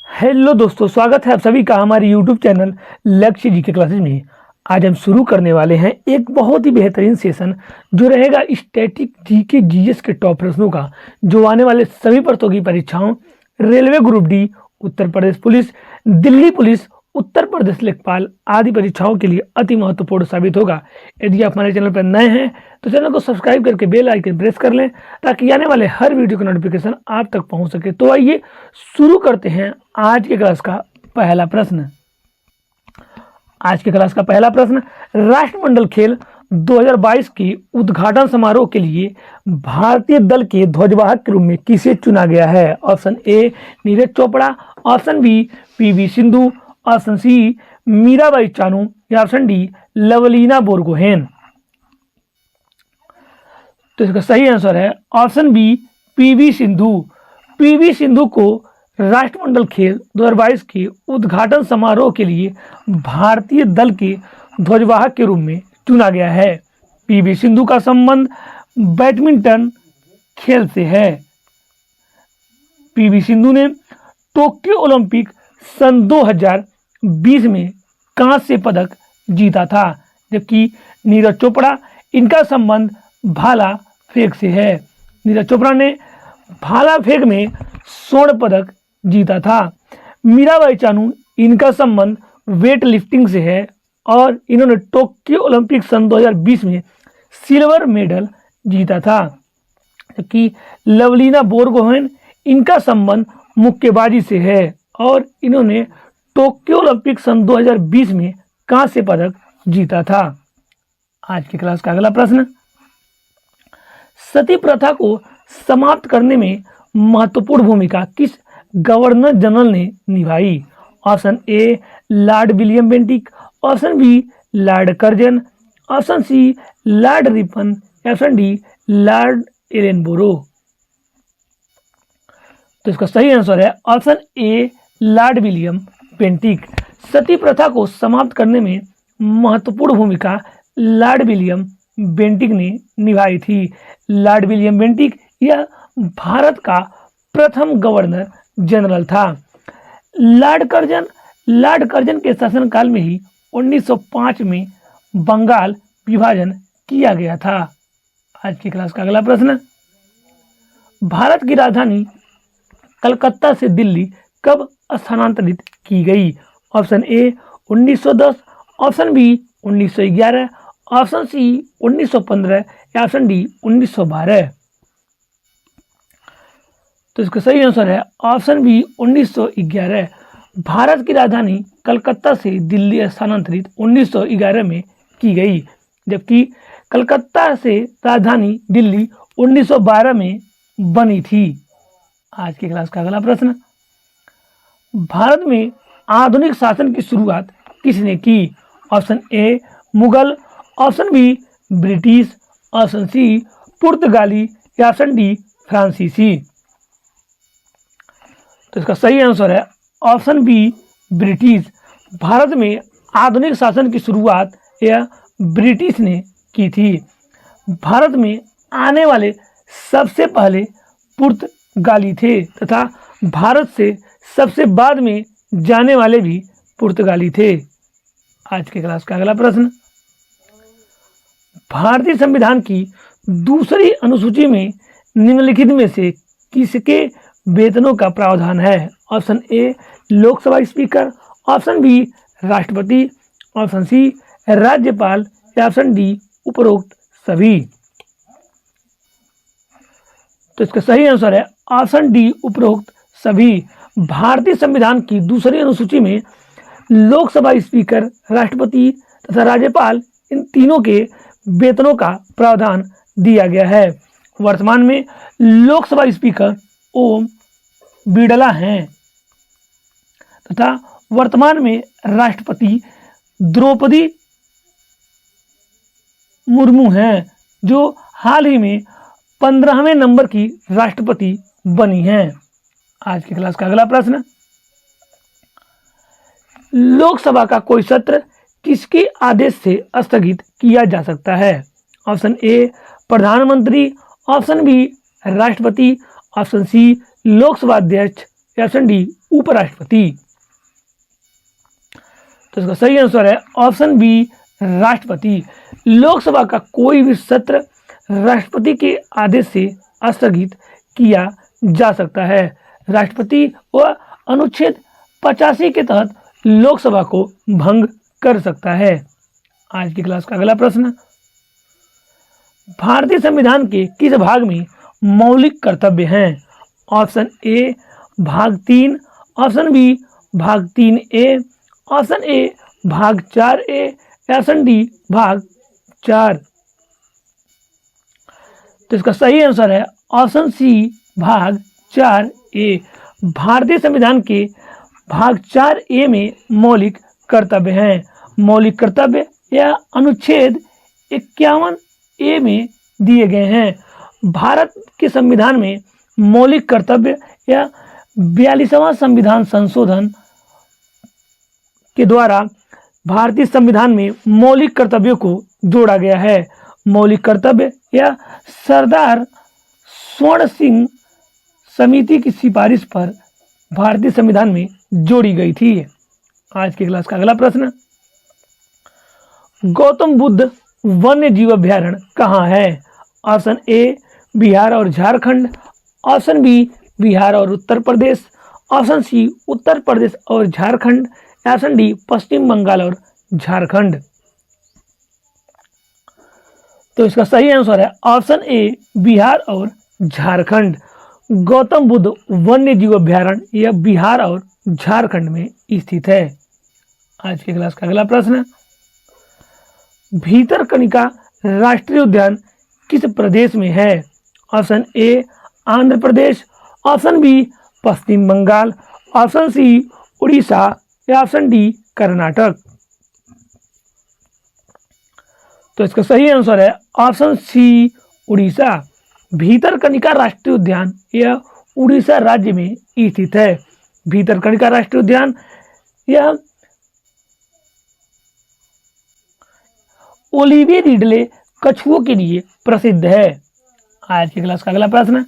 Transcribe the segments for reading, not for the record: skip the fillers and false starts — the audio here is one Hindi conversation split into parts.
हेलो दोस्तों, स्वागत है आप सभी का हमारे यूट्यूब चैनल लक्ष्य जी के क्लासेज में। आज हम शुरू करने वाले हैं एक बहुत ही बेहतरीन सेशन जो रहेगा स्टैटिक जीके जीएस के टॉप प्रश्नों का, जो आने वाले सभी प्रतियोगी परीक्षाओं, railway group D, Uttar Pradesh police, Delhi police, Uttar Pradesh लेखपाल आदि परीक्षाओं के लिए अति महत्वपूर्ण साबित होगा। यदि आप हमारे चैनल पर नए हैं तो चैनल को सब्सक्राइब करके बेल आइकन प्रेस कर लें ताकि आने वाले हर वीडियो का नोटिफिकेशन आप तक पहुंच सके। तो आइए शुरू करते हैं आज के क्लास का पहला प्रश्न। आज के क्लास का पहला प्रश्न, राष्ट्रमंडल खेल 2022 के उद्घाटन समारोह के लिए भारतीय दल के ध्वजवाहक के रूप में किसे चुना गया है? Option A Neeraj Chopra, option B PV Sindhu, option C Mirabai Chanu या ऑप्शन डी लवलीना बोरगोहेन। तो इसका सही आंसर है option B PV Sindhu. PV Sindhu को राष्ट्रमंडल खेल 2022 के उद्घाटन समारोह के लिए भारतीय दल के ध्वजवाहक के रूप में चुना गया है। पीवी सिंधु का संबंध बैडमिंटन खेल से है। पीवी सिंधु ने टोक्यो ओलंपिक सन 2020 में कांस्य पदक जीता था, जबकि नीरज चोपड़ा, इनका संबंध भाला फेंक से है। नीरज चोपड़ा ने भाला फेंक में स्वर्ण पदक जीता था। मीराबाई चानू, इनका संबंध वेट लिफ्टिंग से है और इन्होंने टोक्यो ओलंपिक सन 2020 में सिल्वर मेडल जीता था। जबकि लवलीना बोरगोहेन, इनका संबंध मुक्केबाजी से है और इन्होंने टोक्यो ओलंपिक सन 2020 में कांस्य पदक जीता था। आज की क्लास का अगला प्रश्न, सती प्रथा को समाप्त करने में महत्वपूर्ण भूमिका किस गवर्नर जनरल ने निभाई? Option A lord William Bentinck, option B lord Curzon, option C lord Ripon, option D lord Ellenborough. तो इसका सही आंसर है option A lord William Bentinck. Sati प्रथा को समाप्त करने में महत्वपूर्ण भूमिका लॉर्ड विलियम बेंटिक ने निभाई थी। लॉर्ड विलियम बेंटिक यह भारत का प्रथम गवर्नर जनरल था। लॉर्ड कर्जन के शासनकाल में ही 1905 में बंगाल विभाजन किया गया था। आज की क्लास का अगला प्रश्न, भारत की राजधानी कलकत्ता से दिल्ली कब स्थानांतरित की गई? Option A 1910, option B 1911, option C 1915 या ऑप्शन डी 1912। तो इसका सही आंसर है ऑप्शन बी 1911। भारत की राजधानी कलकत्ता से दिल्ली स्थानांतरित 1911 में की गई, जबकि कलकत्ता से राजधानी दिल्ली 1912 में बनी थी। आज की क्लास का अगला प्रश्न, भारत में आधुनिक शासन की शुरुआत किसने की? Option A Mughal, option B British, option C पुर्तगाली या ऑप्शन डी फ्रांसीसी। तो इसका सही आंसर है ऑप्शन बी ब्रिटिश। भारत में आधुनिक शासन की शुरुआत यह ब्रिटिश ने की थी। भारत में आने वाले सबसे पहले पुर्तगाली थे तथा भारत से सबसे बाद में जाने वाले भी पुर्तगाली थे। आज के क्लास का अगला प्रश्न, भारतीय संविधान की दूसरी अनुसूची में निम्नलिखित में से किसके वेतनों का प्रावधान है? Option A Lok Sabha speaker, option B राष्ट्रपति, ऑप्शन सी राज्यपाल या ऑप्शन डी उपरोक्त सभी। तो इसका सही आंसर है ऑप्शन डी उपरोक्त सभी। भारतीय संविधान की दूसरी अनुसूची में लोकसभा स्पीकर, राष्ट्रपति तथा राज्यपाल, इन तीनों के वेतनों का प्रावधान दिया गया है। वर्तमान में लोकसभा स्पीकर ओम बिड़ला हैं तथा वर्तमान में राष्ट्रपति द्रौपदी मुर्मू हैं, जो हाल ही में 15वें नंबर की राष्ट्रपति बनी हैं। आज की क्लास का अगला प्रश्न, लोकसभा का कोई सत्र किसके आदेश से स्थगित किया जा सकता है? ऑप्शन ए प्रधानमंत्री, ऑप्शन बी राष्ट्रपति, ऑप्शन सी लोकसभा अध्यक्ष ऑप्शन डी उपराष्ट्रपति। तो इसका सही आंसर है ऑप्शन बी राष्ट्रपति। लोकसभा का कोई भी सत्र राष्ट्रपति के आदेश से स्थगित किया जा सकता है। राष्ट्रपति व अनुच्छेद 85 के तहत लोकसभा को भंग कर सकता है। आज की क्लास का अगला प्रश्न, भारतीय संविधान के किस भाग में मौलिक कर्तव्य हैं? ऑप्शन ए भाग 3, ऑप्शन बी भाग 3A, ऑप्शन ए भाग 4A, ऑप्शन डी भाग 4। तो इसका सही आंसर है ऑप्शन सी भाग 4A। भारतीय संविधान के भाग 4A में मौलिक कर्तव्य हैं। मौलिक कर्तव्य या अनुच्छेद 51A में दिए गए हैं। भारत के संविधान में मौलिक कर्तव्य या 42वां संविधान संशोधन के द्वारा भारतीय संविधान में मौलिक कर्तव्यों को जोड़ा गया है। मौलिक कर्तव्य या सरदार स्वर्ण सिंह समिति की सिफारिश पर भारतीय संविधान में जोड़ी गई थी। आज की क्लास का अगला प्रश्न, गौतम बुद्ध वन्य जीव अभ्यारण्य कहाँ है? ऑप्शन ए बिहार और झारखंड, ऑप्शन बी बिहार और उत्तर प्रदेश, ऑप्शन सी उत्तर प्रदेश और झारखंड, ऑप्शन डी पश्चिम बंगाल और झारखंड। तो इसका सही आंसर है ऑप्शन ए बिहार और झारखंड। गौतम बुद्ध वन्य जीव अभ्यारण्य यह बिहार और झारखंड में स्थित है। आज की क्लास का अगला प्रश्न, भीतरकनिका राष्ट्रीय उद्यान किस प्रदेश में है? Option A Andhra Pradesh, option B Paschim Bangal, option C Orissa या ऑप्शन डी कर्नाटक। तो इसका सही आंसर है ऑप्शन सी उड़ीसा। भीतरकनिका राष्ट्रीय उद्यान यह उड़ीसा राज्य में स्थित है। भीतरकनिका राष्ट्रीय उद्यान यह ओलिविये रिडले कछुओं के लिए प्रसिद्ध है। आज की क्लास का अगला प्रश्न,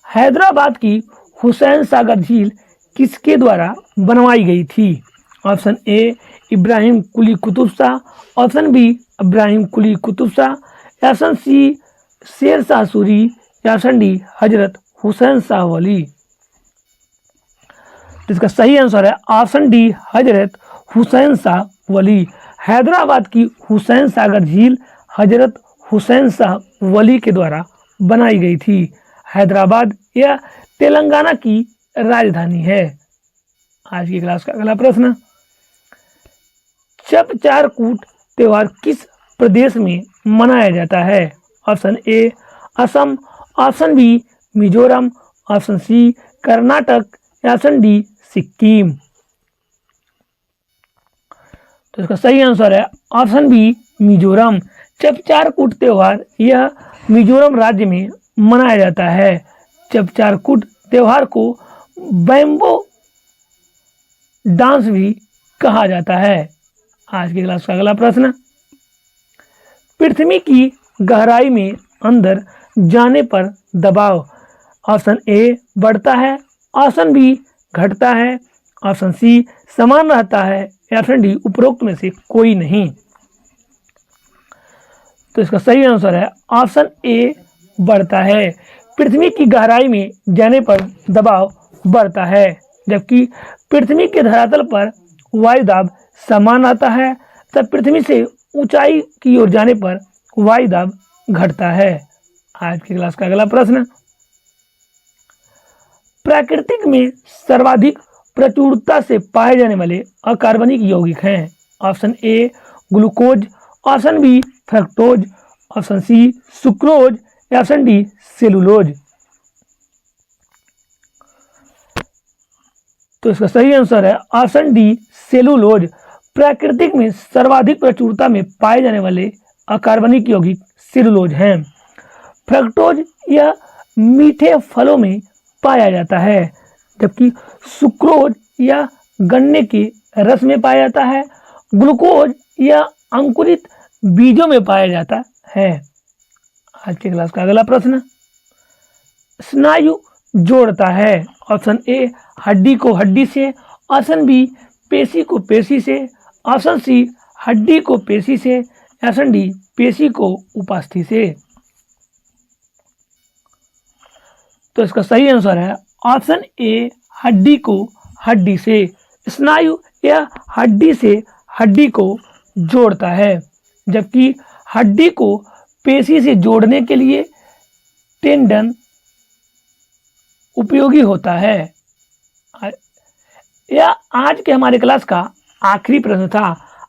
हैदराबाद की हुसैन सागर झील किसके द्वारा बनवाई गई थी? Option A Ibrahim Quli Qutub Shah, option B Ibrahim Quli Qutub Shah, option C Sher Shah Suri, option D हजरत हुसैन शाह वली। तो इसका सही आंसर है ऑप्शन डी हजरत हुसैन शाह वली। हैदराबाद की हुसैन सागर झील हजरत हुसैन शाह वली के द्वारा बनाई गई थी। हैदराबाद यह तेलंगाना की राजधानी है। आज की क्लास का अगला प्रश्न, चपचारकूट त्योहार किस प्रदेश में मनाया जाता है? Option A Assam, option B Mizoram, option C Karnataka, option D Sikkim. तो इसका सही आंसर है ऑप्शन बी मिजोरम। चपचारकूट त्योहार यह मिजोरम राज्य में मनाया जाता है। चपचारकूट त्योहार को बैम्बो डांस भी कहा जाता है। आज की क्लास का अगला प्रश्न, पृथ्वी की गहराई में अंदर जाने पर दबाव ऑप्शन ए बढ़ता है, ऑप्शन बी घटता है, ऑप्शन सी समान रहता है, ऑप्शन डी उपरोक्त में से कोई नहीं। तो इसका सही आंसर है ऑप्शन ए बढ़ता है। पृथ्वी की गहराई में जाने पर दबाव बढ़ता है, जबकि पृथ्वी के धरातल पर वायुदाब समान रहता है, तब पृथ्वी से ऊंचाई की ओर जाने पर वायुदाब घटता है। आज की क्लास का अगला प्रश्न, प्राकृतिक में सर्वाधिक प्रचुरता से पाए जाने वाले अकार्बनिक यौगिक हैं। Option A glucose, option B fructose, option C sucrose, option D cellulose. तो इसका सही आंसर है ऑप्शन डी सेलुलोज। प्राकृतिक में सर्वाधिक प्रचुरता में पाए जाने वाले अकार्बनिक यौगिक सेलुलोज हैं। फ्रक्टोज यह मीठे फलों में पाया जाता है, जबकि सुक्रोज यह गन्ने के रस में पाया जाता है। ग्लूकोज यह अंकुरित बीजों में पाया जाता है। आज की क्लास का अगला प्रश्न, स्नायु जोड़ता है? ऑप्शन ए हड्डी को हड्डी से, ऑप्शन बी पेशी को पेशी से, ऑप्शन सी हड्डी को पेशी से, ऑप्शन डी पेशी को उपास्थि से। तो इसका सही आंसर है ऑप्शन ए हड्डी को हड्डी से। स्नायु यह हड्डी से हड्डी को जोड़ता है, जबकि हड्डी को पेशी से जोड़ने के लिए टेंडन उपयोगी होता है। यह आज के हमारे क्लास का आखिरी प्रश्न था।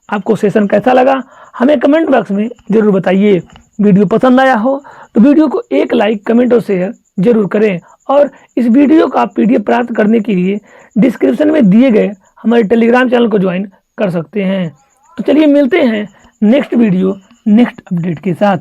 आपको सेशन कैसा लगा हमें कमेंट बॉक्स में जरूर बताइए। वीडियो पसंद आया हो तो वीडियो को एक लाइक, कमेंट और शेयर जरूर करें, और इस वीडियो का PDF प्राप्त करने के लिए डिस्क्रिप्शन में दिए गए हमारे टेलीग्राम चैनल को ज्वाइन कर सकते हैं। तो चलिए मिलते हैं नेक्स्ट वीडियो नेक्स्ट अपडेट के साथ।